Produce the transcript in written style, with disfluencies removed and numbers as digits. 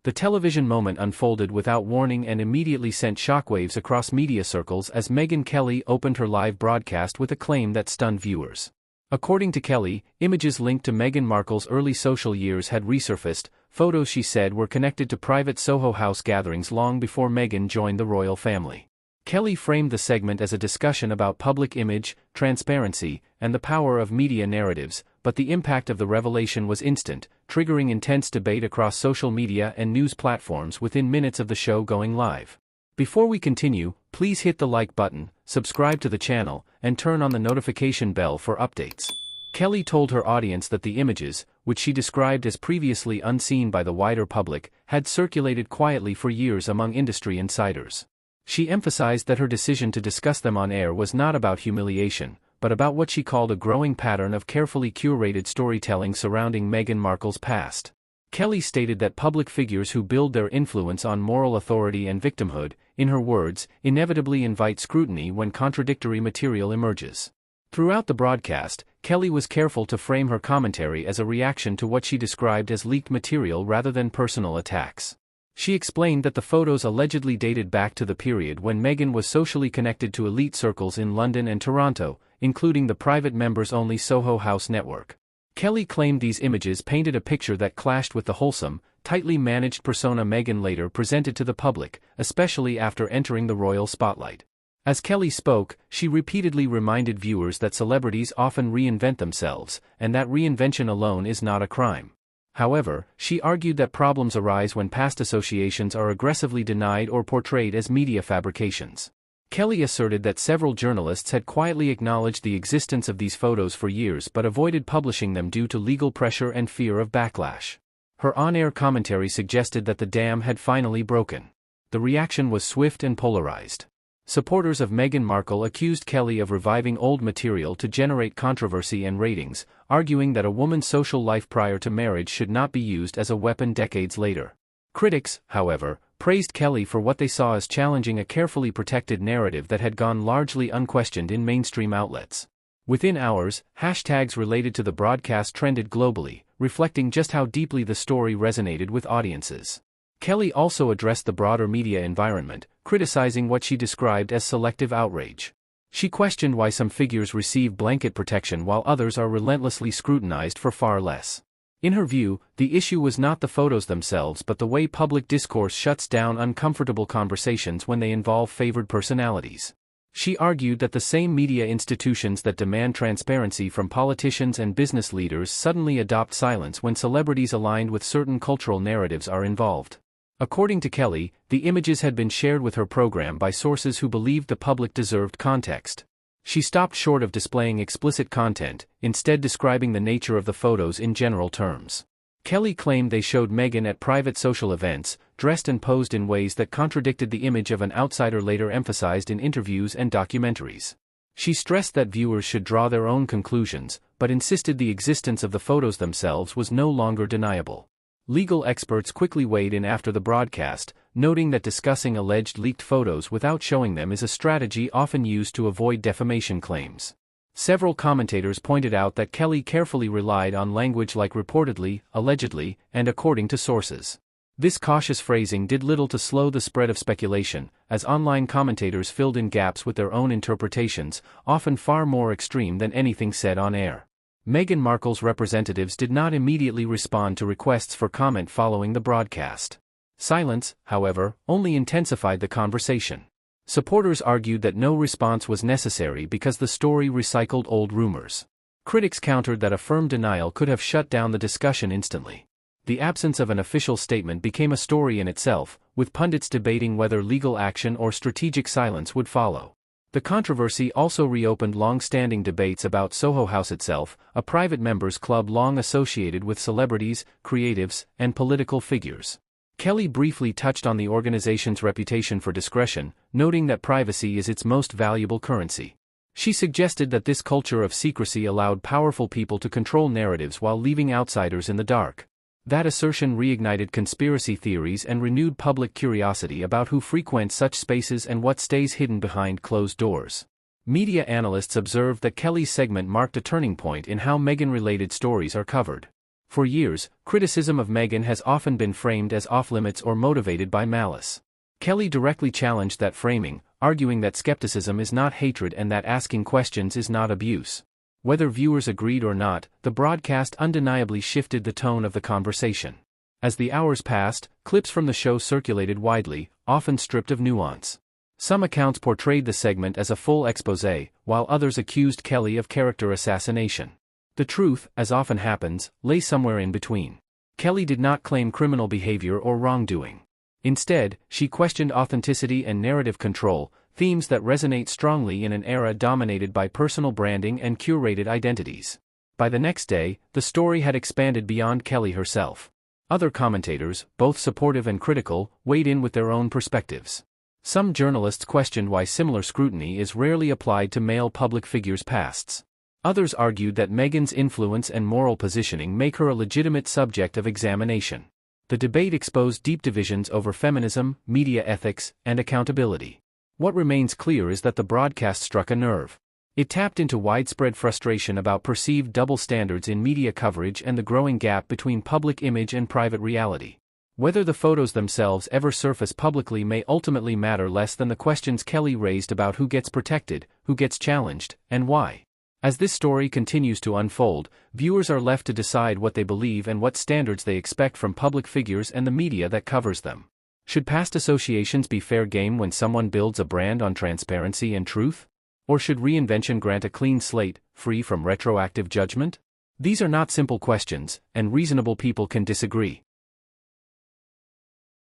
The television moment unfolded without warning and immediately sent shockwaves across media circles as Megyn Kelly opened her live broadcast with a claim that stunned viewers. According to Kelly, images linked to Meghan Markle's early social years had resurfaced, photos she said were connected to private Soho House gatherings long before Meghan joined the royal family. Kelly framed the segment as a discussion about public image, transparency, and the power of media narratives, but the impact of the revelation was instant, triggering intense debate across social media and news platforms within minutes of the show going live. Before we continue, please hit the like button, subscribe to the channel, and turn on the notification bell for updates. Kelly told her audience that the images, which she described as previously unseen by the wider public, had circulated quietly for years among industry insiders. She emphasized that her decision to discuss them on air was not about humiliation, but about what she called a growing pattern of carefully curated storytelling surrounding Meghan Markle's past. Kelly stated that public figures who build their influence on moral authority and victimhood, in her words, inevitably invite scrutiny when contradictory material emerges. Throughout the broadcast, Kelly was careful to frame her commentary as a reaction to what she described as leaked material rather than personal attacks. She explained that the photos allegedly dated back to the period when Meghan was socially connected to elite circles in London and Toronto, including the private members-only Soho House network. Kelly claimed these images painted a picture that clashed with the wholesome, tightly managed persona Meghan later presented to the public, especially after entering the royal spotlight. As Kelly spoke, she repeatedly reminded viewers that celebrities often reinvent themselves, and that reinvention alone is not a crime. However, she argued that problems arise when past associations are aggressively denied or portrayed as media fabrications. Kelly asserted that several journalists had quietly acknowledged the existence of these photos for years but avoided publishing them due to legal pressure and fear of backlash. Her on-air commentary suggested that the dam had finally broken. The reaction was swift and polarized. Supporters of Meghan Markle accused Kelly of reviving old material to generate controversy and ratings, arguing that a woman's social life prior to marriage should not be used as a weapon decades later. Critics, however, praised Kelly for what they saw as challenging a carefully protected narrative that had gone largely unquestioned in mainstream outlets. Within hours, hashtags related to the broadcast trended globally, reflecting just how deeply the story resonated with audiences. Kelly also addressed the broader media environment, criticizing what she described as selective outrage. She questioned why some figures receive blanket protection while others are relentlessly scrutinized for far less. In her view, the issue was not the photos themselves but the way public discourse shuts down uncomfortable conversations when they involve favored personalities. She argued that the same media institutions that demand transparency from politicians and business leaders suddenly adopt silence when celebrities aligned with certain cultural narratives are involved. According to Kelly, the images had been shared with her program by sources who believed the public deserved context. She stopped short of displaying explicit content, instead describing the nature of the photos in general terms. Kelly claimed they showed Meghan at private social events, dressed and posed in ways that contradicted the image of an outsider later emphasized in interviews and documentaries. She stressed that viewers should draw their own conclusions, but insisted the existence of the photos themselves was no longer deniable. Legal experts quickly weighed in after the broadcast, noting that discussing alleged leaked photos without showing them is a strategy often used to avoid defamation claims. Several commentators pointed out that Kelly carefully relied on language like reportedly, allegedly, and according to sources. This cautious phrasing did little to slow the spread of speculation, as online commentators filled in gaps with their own interpretations, often far more extreme than anything said on air. Meghan Markle's representatives did not immediately respond to requests for comment following the broadcast. Silence, however, only intensified the conversation. Supporters argued that no response was necessary because the story recycled old rumors. Critics countered that a firm denial could have shut down the discussion instantly. The absence of an official statement became a story in itself, with pundits debating whether legal action or strategic silence would follow. The controversy also reopened long-standing debates about Soho House itself, a private members' club long associated with celebrities, creatives, and political figures. Kelly briefly touched on the organization's reputation for discretion, noting that privacy is its most valuable currency. She suggested that this culture of secrecy allowed powerful people to control narratives while leaving outsiders in the dark. That assertion reignited conspiracy theories and renewed public curiosity about who frequents such spaces and what stays hidden behind closed doors. Media analysts observed that Kelly's segment marked a turning point in how Meghan-related stories are covered. For years, criticism of Megyn has often been framed as off-limits or motivated by malice. Kelly directly challenged that framing, arguing that skepticism is not hatred and that asking questions is not abuse. Whether viewers agreed or not, the broadcast undeniably shifted the tone of the conversation. As the hours passed, clips from the show circulated widely, often stripped of nuance. Some accounts portrayed the segment as a full exposé, while others accused Kelly of character assassination. The truth, as often happens, lay somewhere in between. Kelly did not claim criminal behavior or wrongdoing. Instead, she questioned authenticity and narrative control, themes that resonate strongly in an era dominated by personal branding and curated identities. By the next day, the story had expanded beyond Kelly herself. Other commentators, both supportive and critical, weighed in with their own perspectives. Some journalists questioned why similar scrutiny is rarely applied to male public figures' pasts. Others argued that Megyn's influence and moral positioning make her a legitimate subject of examination. The debate exposed deep divisions over feminism, media ethics, and accountability. What remains clear is that the broadcast struck a nerve. It tapped into widespread frustration about perceived double standards in media coverage and the growing gap between public image and private reality. Whether the photos themselves ever surface publicly may ultimately matter less than the questions Kelly raised about who gets protected, who gets challenged, and why. As this story continues to unfold, viewers are left to decide what they believe and what standards they expect from public figures and the media that covers them. Should past associations be fair game when someone builds a brand on transparency and truth? Or should reinvention grant a clean slate, free from retroactive judgment? These are not simple questions, and reasonable people can disagree.